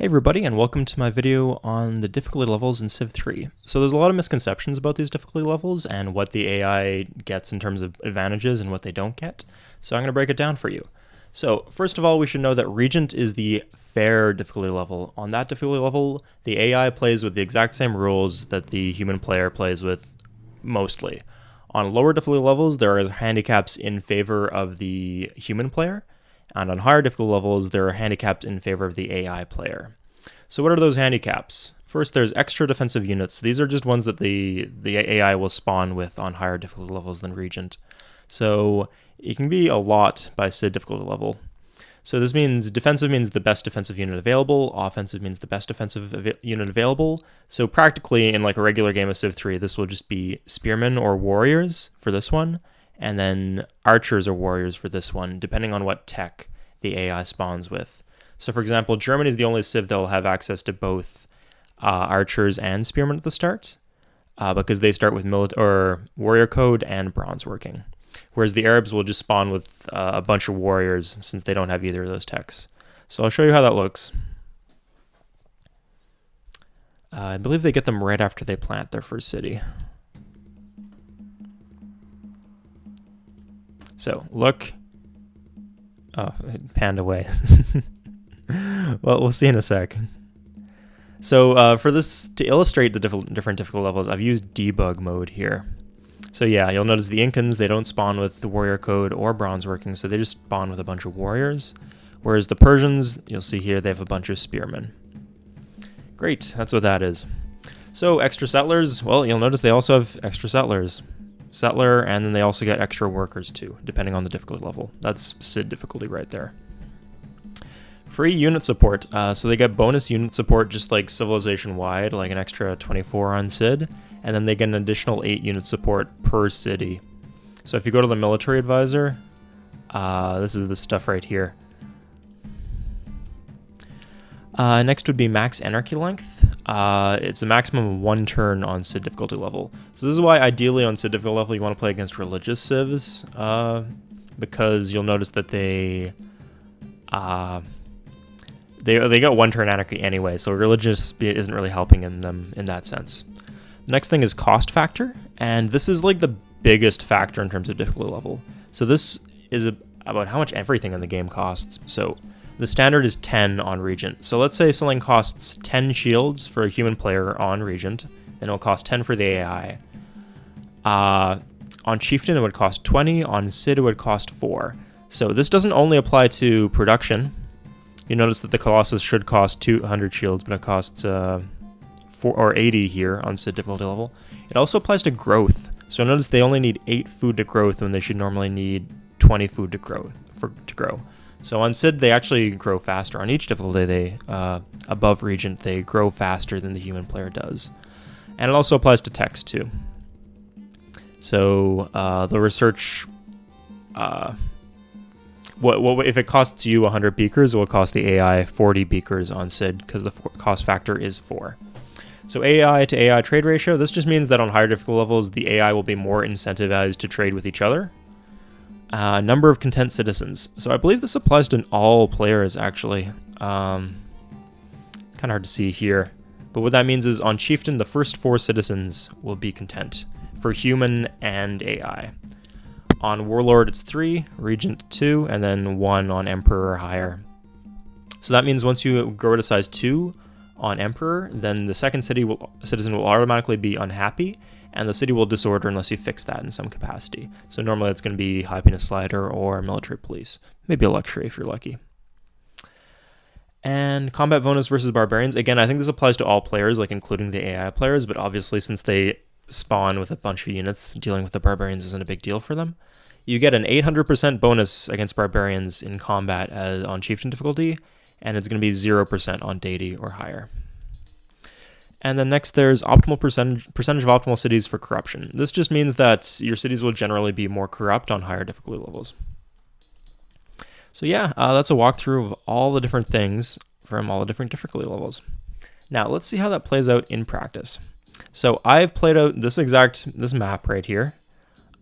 Hey everybody, and welcome to my video on the difficulty levels in Civ 3. So there's a lot of misconceptions about these difficulty levels and what the AI gets in terms of advantages and what they don't get. So I'm going to break it down for you. So first of all, we should know that Regent is the fair difficulty level. On that difficulty level, the AI plays with the exact same rules that the human player plays with mostly. On lower difficulty levels, there are handicaps in favor of the human player. And on higher difficulty levels, there are handicaps in favor of the AI player. So what are those handicaps? First, there's extra defensive units. These are just ones that the AI will spawn with on higher difficulty levels than Regent. So it can be a lot by Cid difficulty level. So this means defensive means the best defensive unit available, offensive means the best defensive unit available. So practically in like a regular game of Civ 3, this will just be spearmen or warriors for this one, and then archers or warriors for this one, depending on what tech the AI spawns with. So for example, Germany is the only Civ that will have access to both archers and spearmen at the start, because they start with warrior code and bronze working. Whereas the Arabs will just spawn with a bunch of warriors since they don't have either of those techs. So I'll show you how that looks. I believe they get them right after they plant their first city. So look. Oh, it panned away. Well, we'll see in a sec. So for this, to illustrate the different difficulty levels, I've used debug mode here. So yeah, you'll notice the Incans, they don't spawn with the warrior code or bronze working, so they just spawn with a bunch of warriors. Whereas the Persians, you'll see here, they have a bunch of spearmen. Great, that's what that is. So extra settlers, well, you'll notice they also have extra settlers. Settler, and then they also get extra workers too, depending on the difficulty level. That's Cid difficulty right there. Free unit support, so they get bonus unit support just like civilization-wide, like an extra 24 on Cid, and then they get an additional 8 unit support per city. So if you go to the military advisor, this is the stuff right here. Next would be max anarchy length. It's a maximum of 1 turn on Cid difficulty level. So this is why ideally on Cid difficulty level you want to play against religious civs, because you'll notice that they got 1 turn anarchy anyway, so religious isn't really helping in them in that sense. The next thing is cost factor, and this is like the biggest factor in terms of difficulty level. So this is about how much everything in the game costs. So the standard is 10 on Regent. So let's say something costs 10 shields for a human player on Regent, then it'll cost 10 for the AI. On Chieftain it would cost 20, on Cid it would cost 4. So this doesn't only apply to production. You notice that the Colossus should cost 200 shields, but it costs 80 here on Cid difficulty level. It also applies to growth. So notice they only need 8 food to growth when they should normally need 20 food to grow. So on Cid, they actually grow faster. On each difficulty, they above Regent, they grow faster than the human player does. And it also applies to text too. So the research, if it costs you 100 beakers, it will cost the AI 40 beakers on Cid because the cost factor is 4. So AI to AI trade ratio, this just means that on higher difficulty levels, the AI will be more incentivized to trade with each other. Number of content citizens. So I believe this applies to all players, actually. Kind of hard to see here. But what that means is on Chieftain, the first 4 citizens will be content for human and AI. On Warlord, it's 3, Regent 2, and then 1 on Emperor or higher. So that means once you grow to size 2 on Emperor, then the second citizen will automatically be unhappy, and the city will disorder unless you fix that in some capacity. So normally it's going to be happiness slider or military police. Maybe a luxury if you're lucky. And combat bonus versus barbarians. Again, I think this applies to all players, like including the AI players, but obviously since they spawn with a bunch of units, dealing with the barbarians isn't a big deal for them. You get an 800% bonus against barbarians in combat on Chieftain difficulty, and it's going to be 0% on deity or higher. And then next there's optimal percentage of optimal cities for corruption. This just means that your cities will generally be more corrupt on higher difficulty levels. So yeah, that's a walkthrough of all the different things from all the different difficulty levels. Now let's see how that plays out in practice. So I've played out this map right here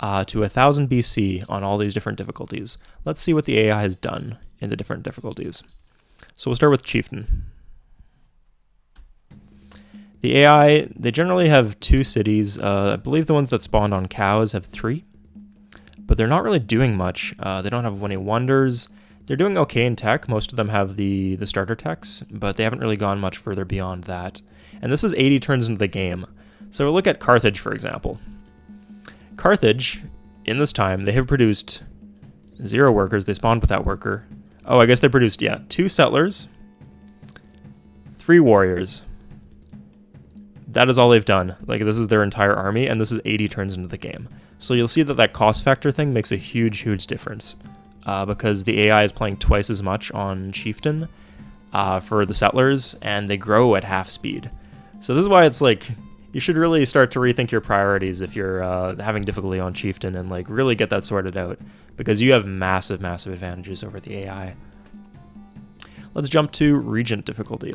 to 1000 BC on all these different difficulties. Let's see what the AI has done in the different difficulties. So we'll start with Chieftain. The AI, they generally have 2 cities. I believe the ones that spawned on cows have 3, but they're not really doing much. They don't have any wonders. They're doing okay in tech. Most of them have the starter techs, but they haven't really gone much further beyond that. And this is 80 turns into the game. So look at Carthage, for example. Carthage, in this time, they have produced 0 workers. They spawned with that worker. Oh, I guess they produced, yeah, 2 settlers, 3 warriors. That is all they've done. Like, this is their entire army, and this is 80 turns into the game. So you'll see that that cost factor thing makes a huge, huge difference. Because the AI is playing twice as much on Chieftain for the settlers, and they grow at half speed. So this is why it's like, you should really start to rethink your priorities if you're having difficulty on Chieftain, and like really get that sorted out, because you have massive, massive advantages over the AI. Let's jump to Regent difficulty.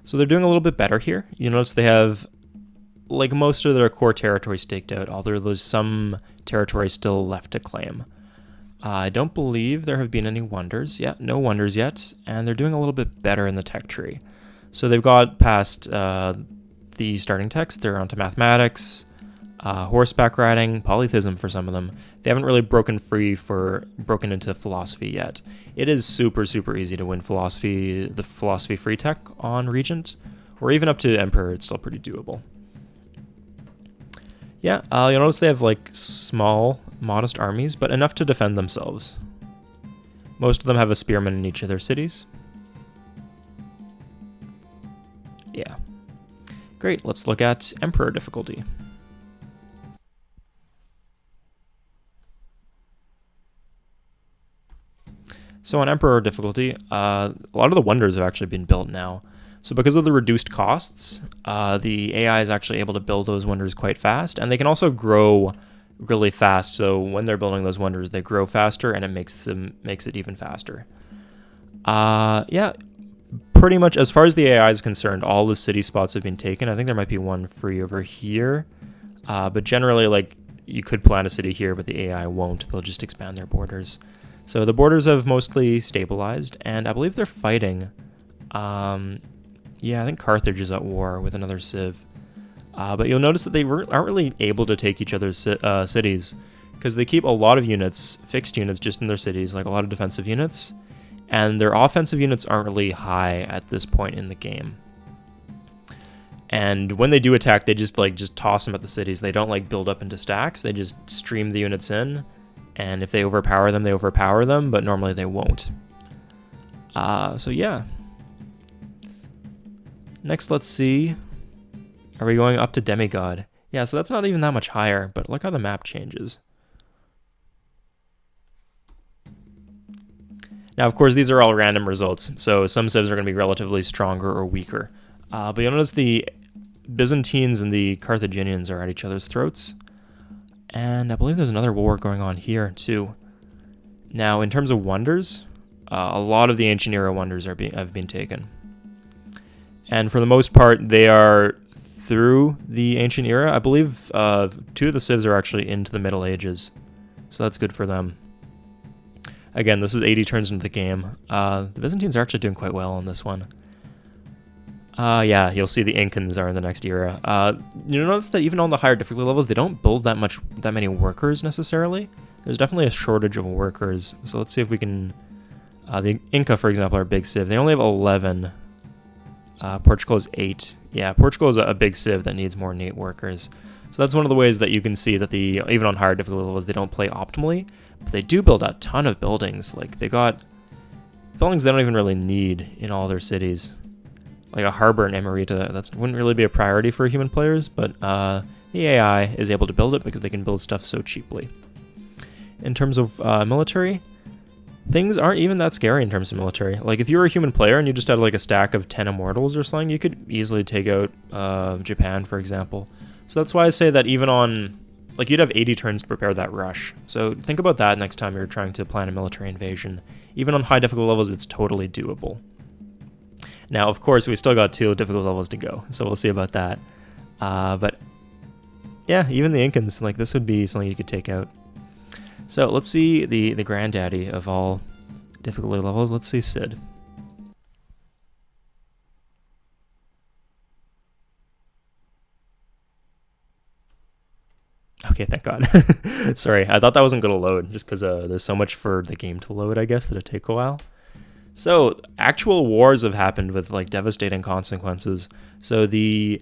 So they're doing a little bit better here. You notice they have, like, most of their core territory staked out, although there's some territory still left to claim. I don't believe there have been any wonders yet. No wonders yet, and they're doing a little bit better in the tech tree. So they've got past the starting techs. They're onto mathematics, horseback riding, polytheism for some of them. They haven't really broken into philosophy yet. It is super, super easy to win the philosophy free tech on Regent, or even up to Emperor. It's still pretty doable. Yeah, you'll notice they have like small, modest armies, but enough to defend themselves. Most of them have a spearman in each of their cities. Yeah. Great, let's look at Emperor difficulty. So on Emperor difficulty, a lot of the wonders have actually been built now. So because of the reduced costs, the AI is actually able to build those wonders quite fast, and they can also grow really fast. So when they're building those wonders, they grow faster, and it makes it even faster. Yeah, pretty much as far as the AI is concerned, all the city spots have been taken. I think there might be one free over here, but generally, like, you could plant a city here, but the AI won't. They'll just expand their borders. So the borders have mostly stabilized, and I believe they're fighting. Yeah, I think Carthage is at war with another civ. But you'll notice that they aren't really able to take each other's cities, because they keep a lot of units, fixed units, just in their cities, like a lot of defensive units, and their offensive units aren't really high at this point in the game. And when they do attack, they just toss them at the cities. They don't like build up into stacks. They just stream the units in, and if they overpower them, they overpower them, but normally they won't. So yeah. Next, let's see. Are we going up to Demigod? Yeah, so that's not even that much higher, but look how the map changes. Now, of course, these are all random results, so some civs are going to be relatively stronger or weaker. But you'll notice the Byzantines and the Carthaginians are at each other's throats. And I believe there's another war going on here, too. Now, in terms of wonders, a lot of the ancient era wonders have been taken. And for the most part, they are through the ancient era. I believe 2 of the civs are actually into the Middle Ages, so that's good for them. Again, this is 80 turns into the game. The Byzantines are actually doing quite well on this one. Yeah, you'll see the Incans are in the next era. You'll notice that even on the higher difficulty levels, they don't build that many workers necessarily. There's definitely a shortage of workers. So let's see if we can. The Inca, for example, are a big civ. They only have 11. Portugal is 8. Yeah, Portugal is a big civ that needs more innate workers. So that's one of the ways that you can see that even on higher difficulty levels, they don't play optimally, but they do build a ton of buildings. Like, they got buildings they don't even really need in all their cities. Like a harbor in Emerita, that wouldn't really be a priority for human players, but the AI is able to build it because they can build stuff so cheaply. In terms of military, things aren't even that scary in terms of military. Like, if you were a human player and you just had like a stack of 10 immortals or something, you could easily take out Japan, for example. So that's why I say that even on, like, you'd have 80 turns to prepare that rush. So think about that next time you're trying to plan a military invasion. Even on high difficulty levels, it's totally doable. Now, of course, we still got 2 difficult levels to go, so we'll see about that. But yeah, even the Incans, like, this would be something you could take out. So let's see the granddaddy of all difficulty levels. Let's see Cid. thank God. Sorry, I thought that wasn't going to load just because there's so much for the game to load, I guess, that it take a while. So actual wars have happened with like devastating consequences. So the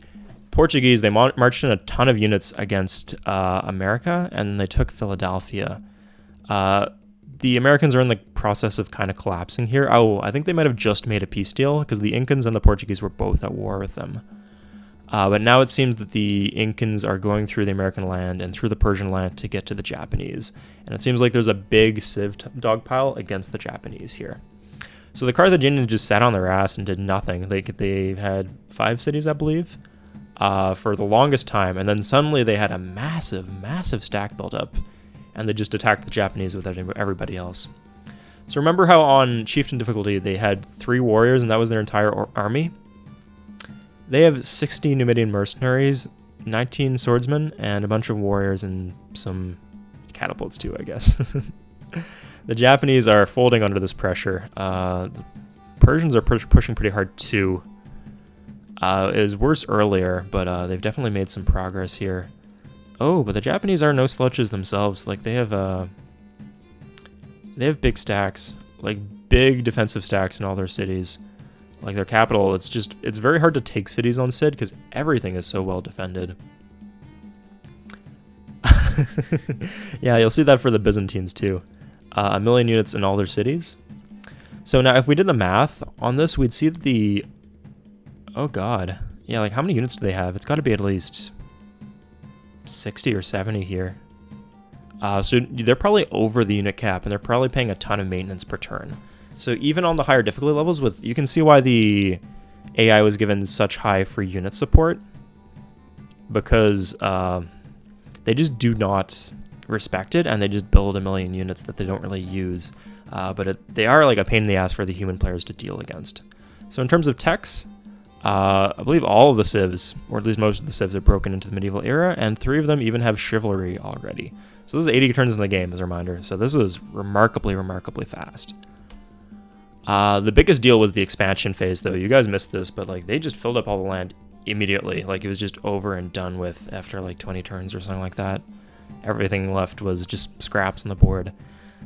Portuguese, they marched in a ton of units against America, and they took Philadelphia. The Americans are in the process of kind of collapsing here. Oh, I think they might have just made a peace deal because the Incans and the Portuguese were both at war with them. But now it seems that the Incans are going through the American land and through the Persian land to get to the Japanese. And it seems like there's a big civ dogpile against the Japanese here. So the Carthaginians just sat on their ass and did nothing. They had 5 cities, I believe, for the longest time. And then suddenly they had a massive, massive stack built up. And they just attacked the Japanese with everybody else. So remember how on Chieftain difficulty they had 3 warriors and that was their entire army? They have 60 Numidian mercenaries, 19 swordsmen, and a bunch of warriors and some catapults too, I guess. The Japanese are folding under this pressure. The Persians are pushing pretty hard too. It was worse earlier, but they've definitely made some progress here. Oh, but the Japanese are no slouches themselves. Like they have big stacks, like big defensive stacks in all their cities. Like their capital, it's very hard to take cities on Cid because everything is so well defended. Yeah, you'll see that for the Byzantines too. 1 million units in all their cities. So now if we did the math on this, we'd see that the... Oh god. Yeah, like how many units do they have? It's got to be at least 60 or 70 here. So they're probably over the unit cap, and they're probably paying a ton of maintenance per turn. So even on the higher difficulty levels, you can see why the AI was given such high free unit support, because they just do not respect it, and they just build 1 million units that they don't really use. But they are like a pain in the ass for the human players to deal against. So in terms of techs, I believe all of the civs, or at least most of the civs, are broken into the medieval era, and 3 of them even have chivalry already. So this is 80 turns in the game, as a reminder. So this is remarkably, remarkably fast. The biggest deal was the expansion phase, though. You guys missed this, but like they just filled up all the land immediately. Like it was just over and done with after like 20 turns or something like that. Everything left was just scraps on the board.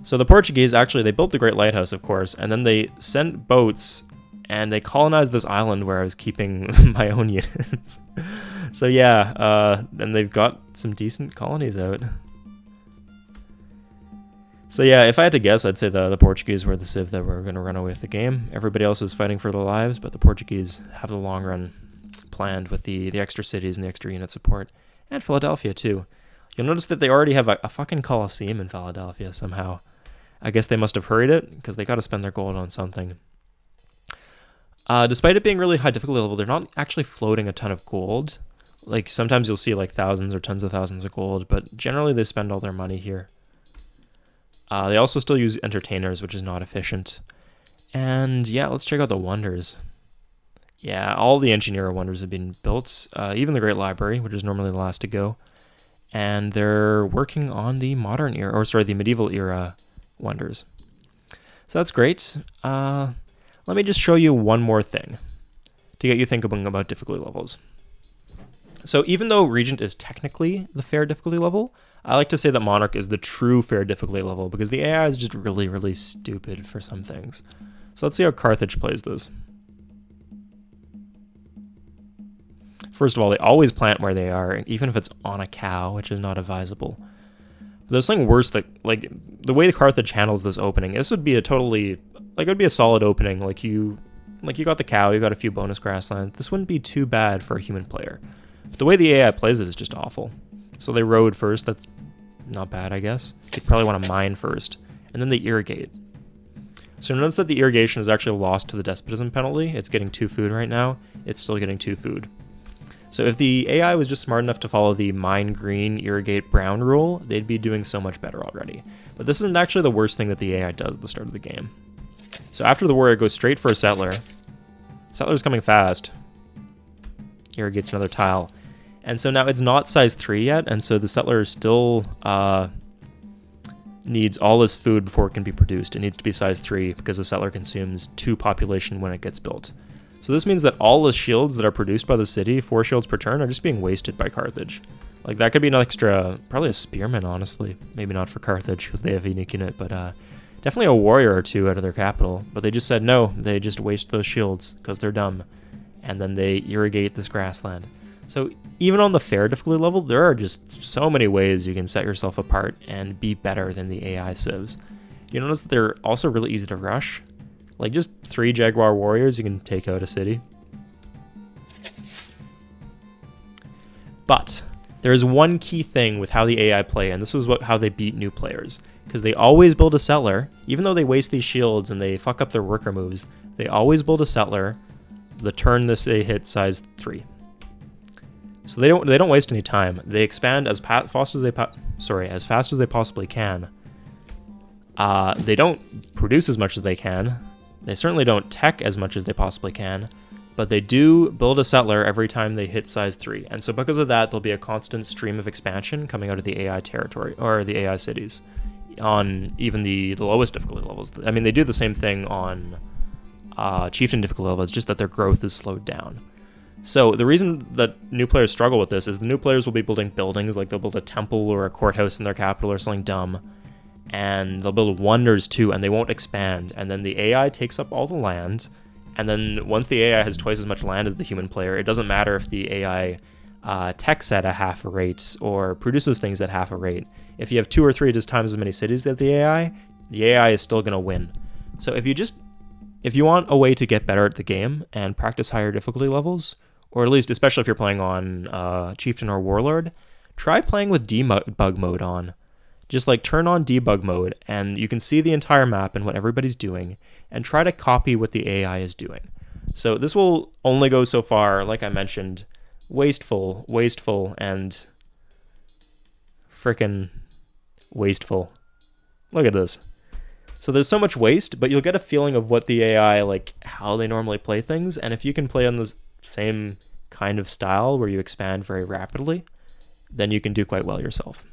So the Portuguese, actually, they built the Great Lighthouse, of course, and then they sent boats and they colonized this island where I was keeping my own units. So yeah, and they've got some decent colonies out. So yeah, if I had to guess, I'd say the Portuguese were the civ that were going to run away with the game. Everybody else is fighting for their lives, but the Portuguese have the long run planned with the extra cities and the extra unit support. And Philadelphia, too. You'll notice that they already have a fucking Colosseum in Philadelphia somehow. I guess they must have hurried it, because they got to spend their gold on something. Despite it being really high difficulty level, they're not actually floating a ton of gold. Like, sometimes you'll see like thousands or tens of thousands of gold, but generally they spend all their money here. They also still use entertainers, which is not efficient. And yeah, let's check out the wonders. Yeah, all the engineer wonders have been built, even the Great Library, which is normally the last to go. And they're working on the modern era, or sorry, the medieval era wonders. So that's great. Let me just show you one more thing to get you thinking about difficulty levels. So even though Regent is technically the fair difficulty level, I like to say that Monarch is the true fair difficulty level because the AI is just really, really stupid for some things. So let's see how Carthage plays this. First of all, they always plant where they are, even if it's on a cow, which is not advisable. But there's something worse that, like, the way Carthage handles this opening, this would be a totally, like, it would be a solid opening. Like you got the cow, you got a few bonus grasslands. This wouldn't be too bad for a human player. But the way the AI plays it is just awful. So they road first, that's not bad, I guess. They probably want to mine first, and then they irrigate. So notice that the irrigation is actually lost to the despotism penalty. It's getting 2 food right now. It's still getting 2 food. So if the AI was just smart enough to follow the mine green, irrigate brown rule, they'd be doing so much better already. But this isn't actually the worst thing that the AI does at the start of the game. So after the warrior goes straight for a settler. Settler's coming fast. Irrigates another tile. And so now it's not size 3 yet, and so the settler still needs all this food before it can be produced. It needs to be size 3 because the settler consumes 2 population when it gets built. So this means that all the shields that are produced by the city, 4 shields per turn, are just being wasted by Carthage. Like, that could be an extra, probably a spearman, honestly. Maybe not for Carthage, because they have a unique unit, but definitely a warrior or 2 out of their capital. But they just said no, they just waste those shields, because they're dumb. And then they irrigate this grassland. So even on the fair difficulty level, there are just so many ways you can set yourself apart and be better than the AI civs. You notice that they're also really easy to rush. Like, just 3 Jaguar warriors, you can take out a city. But there is one key thing with how the AI play, and this is how they beat new players. Because they always build a settler, even though they waste these shields and they fuck up their worker moves, they always build a settler the turn they hit size 3. So they don't waste any time. They expand as fast as they possibly can. They don't produce as much as they can. They certainly don't tech as much as they possibly can, but they do build a settler every time they hit size 3. And so because of that, there'll be a constant stream of expansion coming out of the AI territory, or the AI cities, on even the lowest difficulty levels. I mean, they do the same thing on Chieftain difficulty level, it's just that their growth is slowed down. So the reason that new players struggle with this is the new players will be building buildings, like they'll build a temple or a courthouse in their capital or something dumb, and they'll build wonders too, and they won't expand. And then the AI takes up all the land, and then once the AI has twice as much land as the human player, it doesn't matter if the AI techs at a half a rate or produces things at half a rate. If you have 2 or 3 times as many cities as the AI is still going to win. So if you want a way to get better at the game and practice higher difficulty levels, or at least especially if you're playing on Chieftain or Warlord, try playing with debug mode on. Just like turn on debug mode and you can see the entire map and what everybody's doing, and try to copy what the AI is doing. So this will only go so far, like I mentioned, wasteful, and frickin' wasteful. Look at this. So there's so much waste, but you'll get a feeling of what the AI, like how they normally play things, and if you can play on the same kind of style where you expand very rapidly, then you can do quite well yourself.